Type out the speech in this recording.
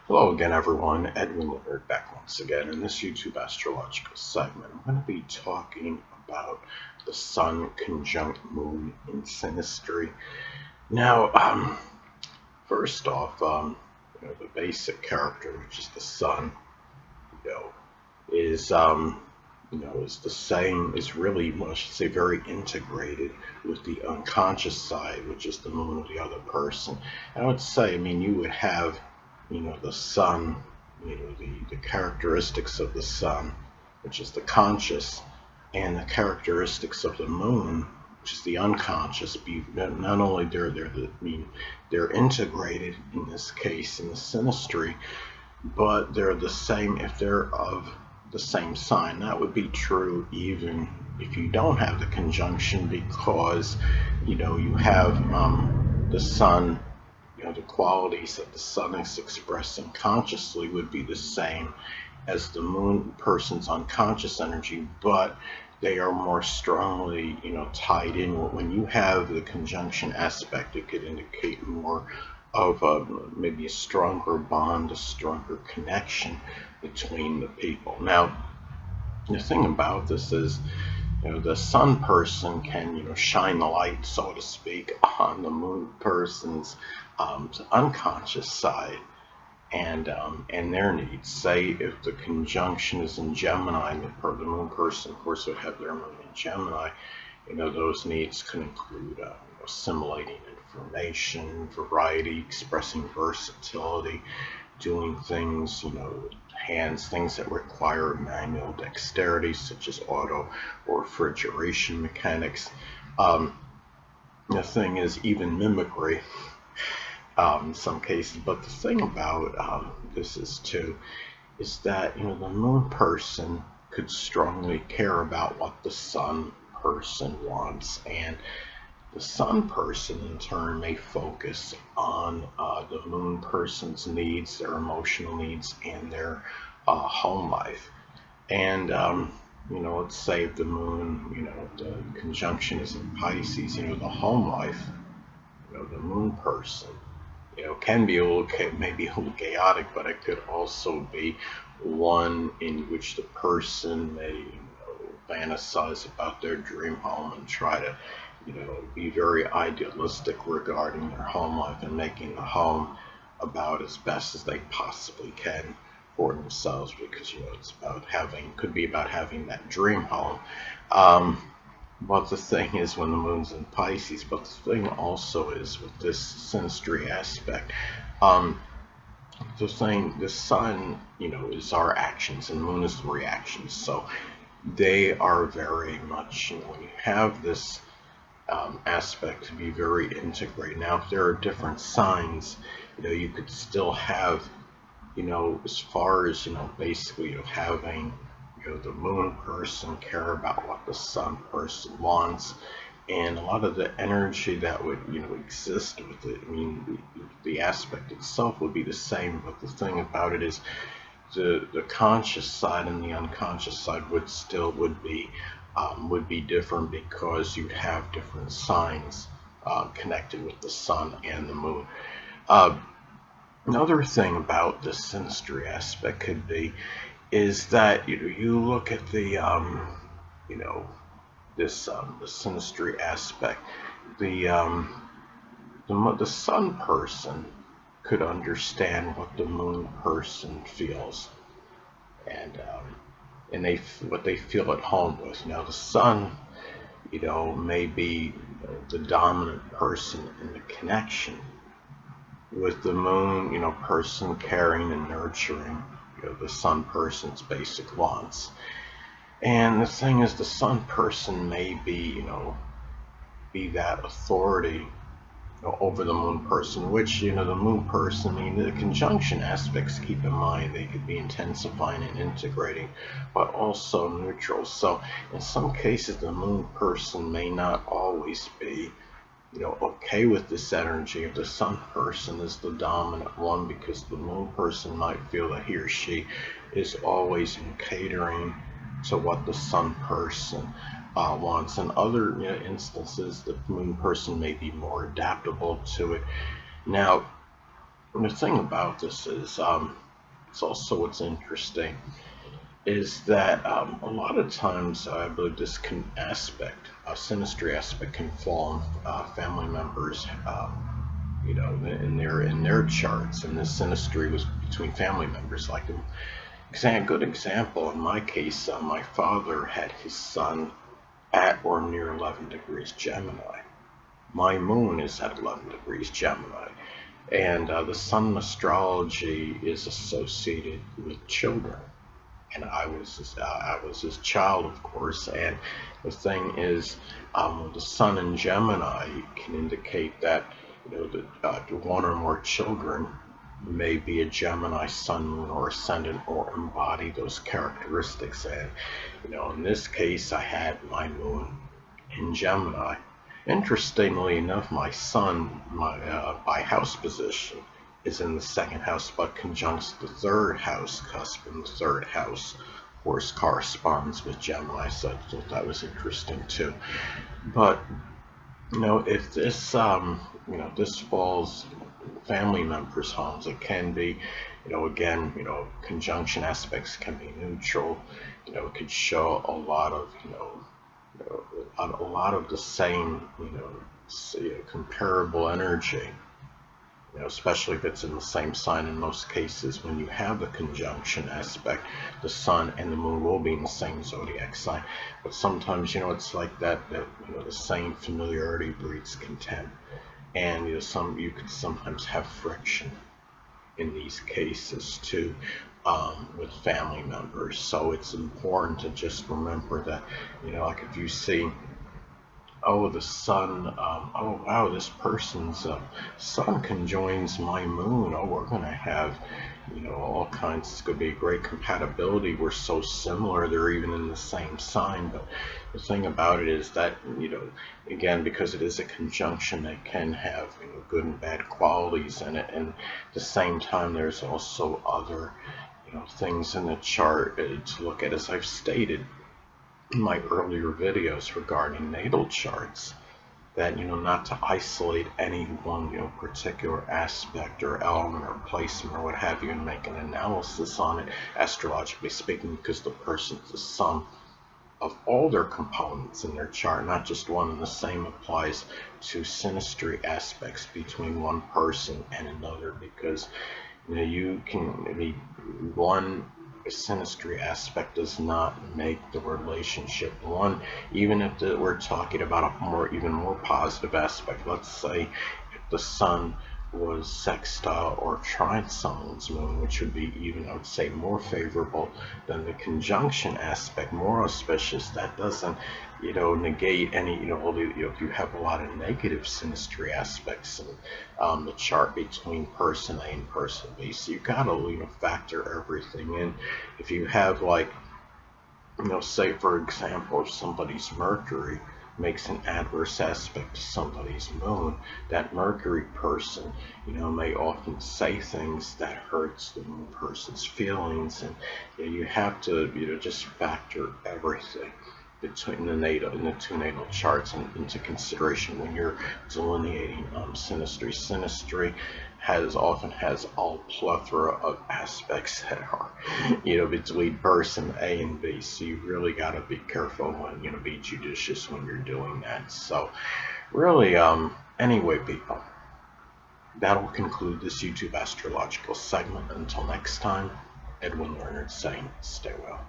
Hello again, everyone. Edwin Learnard back once again in this YouTube astrological segment. I'm going to be talking about the Sun conjunct Moon in Synastry. Now, first off, the basic character, which is the Sun, you know, is is the same. Is really, well, I should say, very integrated with the unconscious side, which is the Moon of the other person. And I would say, you would have the Sun, the characteristics of the Sun, which is the conscious, and the characteristics of the Moon, which is the unconscious. Be not only they're integrated in this case in the synastry, but they're the same if they're of the same sign. That would be true even if you don't have the conjunction, because you have the Sun. The qualities that the Sun is expressing consciously would be the same as the Moon person's unconscious energy, but they are more strongly, tied in. When you have the conjunction aspect, it could indicate more of maybe a stronger bond, a stronger connection between the people. Now, the thing about this is, the Sun person can, shine the light, so to speak, on the Moon person's unconscious side and their needs. Say if the conjunction is in Gemini, the Moon person, of course, would have their Moon in Gemini. Those needs could include assimilating information, variety, expressing versatility, doing things, with hands, things that require manual dexterity, such as auto or refrigeration mechanics. The thing is, even mimicry in some cases. But the thing about this is that the Moon person could strongly care about what the Sun person wants, and the Sun person in turn may focus on the Moon person's needs, their emotional needs, and their home life. And let's say if the Moon, the conjunction is in Pisces, the home life, the Moon person, can be maybe a little chaotic, but it could also be one in which the person may, fantasize about their dream home and try to, be very idealistic regarding their home life and making the home about as best as they possibly can for themselves, because it's could be about having that dream home. But the thing is, when the Moon's in Pisces, but the thing also is with this synastry aspect, the Sun, is our actions, and the Moon is the reactions. So they are very much, when you have this aspect, to be very integrated. Now, if there are different signs, you could still have, as far as, basically, having, the Moon person care about what the Sun person wants, and a lot of the energy that would, exist with it. The aspect itself would be the same, but the thing about it is the conscious side and the unconscious side would be different, because you'd have different signs connected with the Sun and the Moon. Another thing about the synastry aspect could be is that you look at the the synastry aspect. The Sun person could understand what the Moon person feels, and what they feel at home with. Now, the Sun, may be the dominant person in the connection, with the Moon, person caring and nurturing, the Sun person's basic wants. And the thing is, the Sun person may be that authority, over the Moon person, which, the Moon person, the conjunction aspects, keep in mind, they could be intensifying and integrating, but also neutral. So in some cases, the Moon person may not always be, okay with this energy if the Sun person is the dominant one, because the Moon person might feel that he or she is always in catering to what the Sun person wants. In other instances, the Moon person may be more adaptable to it. Now, the thing about this is, it's also what's interesting is that a lot of times I believe this synastry aspect can fall on family members, in their charts, and this synastry was between family members. Like a good example in my case, my father had his sun at or near 11 degrees Gemini. My moon is at 11 degrees Gemini, and the sun astrology is associated with children. And I was his child, of course. And the thing is, the sun in Gemini can indicate that one or more children may be a Gemini sun, moon, or ascendant, or embody those characteristics. And in this case, I had my moon in Gemini. Interestingly enough, my sun, by house position, is in the second house, but conjuncts the third house cusp, and the third house, of course, corresponds with Gemini. So I thought that was interesting too. But if this this falls family members' homes, it can be, again, conjunction aspects can be neutral. It could show a lot of a lot of the same comparable energy. Especially if it's in the same sign. In most cases, when you have the conjunction aspect, the sun and the moon will be in the same zodiac sign. But sometimes, it's like that the same familiarity breeds contempt, and you can sometimes have friction in these cases too, with family members. So it's important to just remember that, like if you see, oh, the sun, oh wow, this person's sun conjoins my moon. Oh, we're going to have, all kinds. It's going to be a great compatibility. We're so similar. They're even in the same sign. But the thing about it is that, again, because it is a conjunction, it can have, good and bad qualities in it. And at the same time, there's also other, things in the chart to look at, as I've stated in my earlier videos regarding natal charts, that not to isolate any one particular aspect or element or placement or what have you and make an analysis on it, astrologically speaking, because the person's the sum of all their components in their chart, not just one. And the same applies to synastry aspects between one person and another, because you can be one synastry aspect does not make the relationship one, even if we're talking about a even more positive aspect. Let's say if the sun was sextile or trine someone's moon, which would be even, I would say, more favorable than the conjunction aspect, more auspicious. That doesn't negate any, if you have a lot of negative synastry aspects in the chart between person A and person B. So you gotta factor everything in. If you have, like, say for example, if somebody's Mercury makes an adverse aspect to somebody's moon, that Mercury person, may often say things that hurts the moon person's feelings, and you have to, just factor everything between the two natal charts into consideration when you're delineating synastry. Synastry often has a plethora of aspects that are, between person A and B. So you really got to be careful and, be judicious when you're doing that. So really, anyway, people, that'll conclude this YouTube astrological segment. Until next time, Edwin Learnard saying, stay well.